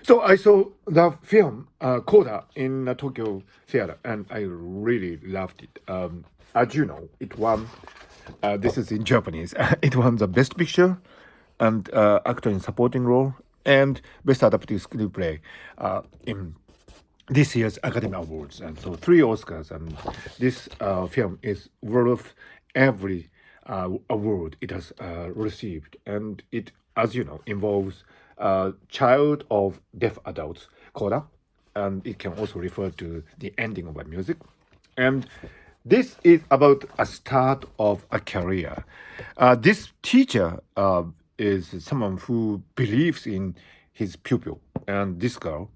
So I saw the film Coda in the Tokyo theater, and I really loved it. As you know, it won. This is in Japanese. It won the Best Picture and actor in supporting role and Best Adapted Screenplay in this year's Academy Awards, and so three Oscars. And this film is worth every award it has received, and it, as you know, involves a child of deaf adults, Coda, and it can also refer to the ending of a music. And this is about a start of a career. This teacher is someone who believes in his pupil, and this girl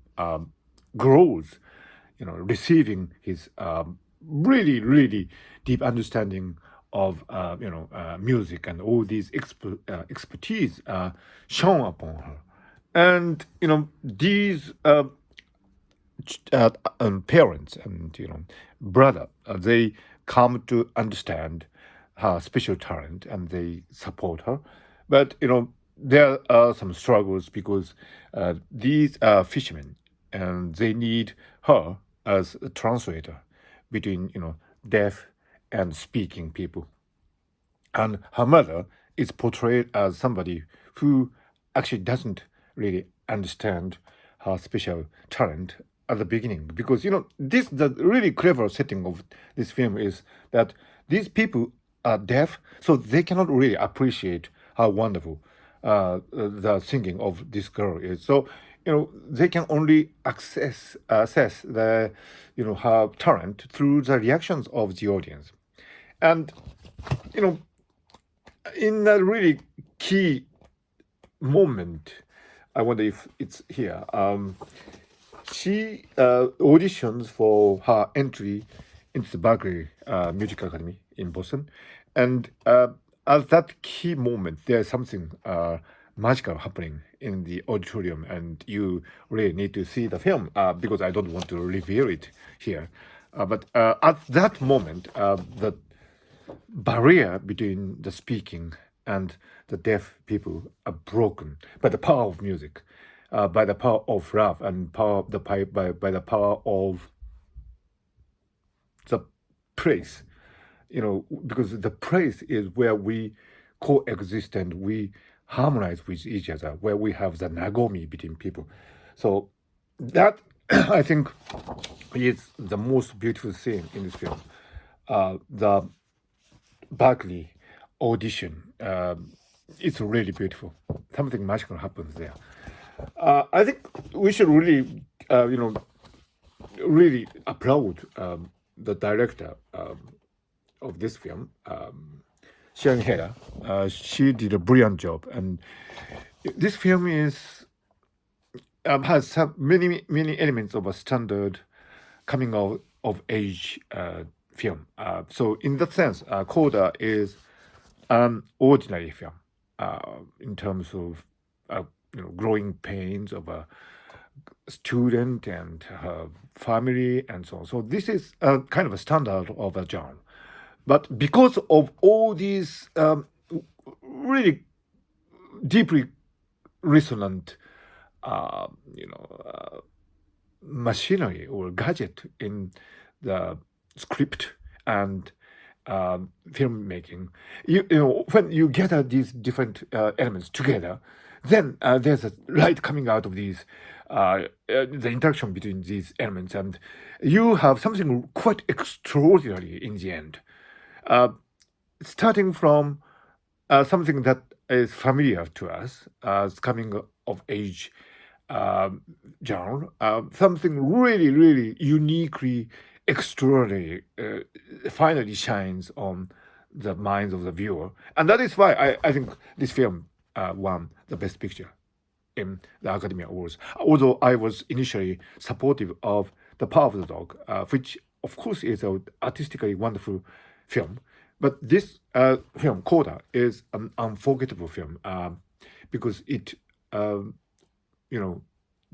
grows, receiving his really deep understanding of music, and all these expertise shown upon her. And these parents and brother, they come to understand her special talent and they support her. But there are some struggles because these are fishermen and they need her as a translator between deaf and speaking people. And her mother is portrayed as somebody who actually doesn't really understand her special talent at the beginning, because this, the really clever setting of this film is that these people are deaf, so they cannot really appreciate how wonderful the singing of this girl is. So they can only assess the her talent through the reactions of the audience. And you know in a really key moment, I wonder if it's here. She auditions for her entry into the Berkeley Music Academy in Boston, and at that key moment, there's something magical happening in the auditorium, and you really need to see the film because I don't want to reveal it here. But at that moment, the barrier between the speaking and the deaf people are broken by the power of music, by the power of love, and by the power of the praise. Because the praise is where we coexist and we harmonize with each other, where we have the nagomi between people. So that I think is the most beautiful scene in this film. The Berkeley audition. It's really beautiful. Something magical happens there. I think we should really, really applaud the director of this film, Sharon Hera. She did a brilliant job, and this film is has some many elements of a standard coming out of age film. So in that sense, Coda is an ordinary film in terms of growing pains of a student and her family and so on. So this is a kind of a standard of a genre. But because of all these really deeply resonant, uh, you know, uh, machinery or gadget in the script and filmmaking, when you gather these different elements together, then there's a light coming out of these, the interaction between these elements, and you have something quite extraordinary in the end. Uh, Starting from something that is familiar to us as coming of age um, genre, something really uniquely extraordinary finally shines on the minds of the viewer. And that is why I think this film won the Best Picture in the Academy Awards. Although I was initially supportive of The Power of the Dog, which of course is an artistically wonderful film, but this film, Coda, is an unforgettable film because it, um, you know,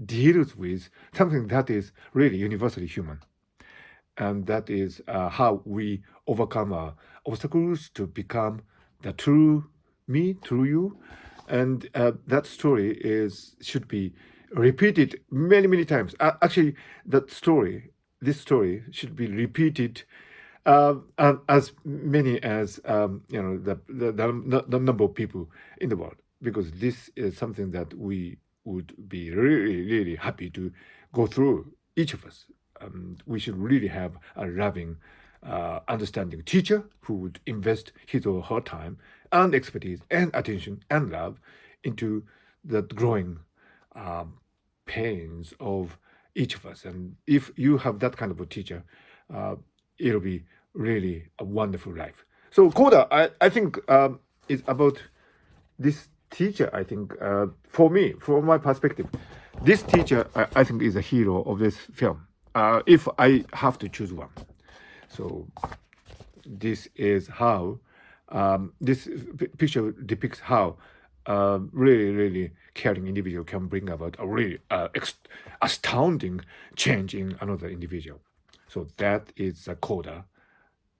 deals with something that is really universally human, and that is how we overcome our obstacles to become the true me, true you. And that story is should be repeated many, many times. Actually, this story should be repeated as many as the number of people in the world, because this is something that we would be really, really happy to go through, each of us. We should really have a loving, understanding teacher who would invest his or her time and expertise and attention and love into the growing um, pains of each of us. And if you have that kind of a teacher, uh, it'll be really a wonderful life. So Coda, I think is about this teacher. I think for me, from my perspective, this teacher I think is a hero of this film. If I have to choose one, so this is how this picture depicts how really, really caring individual can bring about a really astounding change in another individual. So that is a coda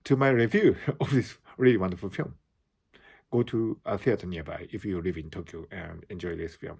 to my review of this really wonderful film. Go to a theater nearby if you live in Tokyo and enjoy this film.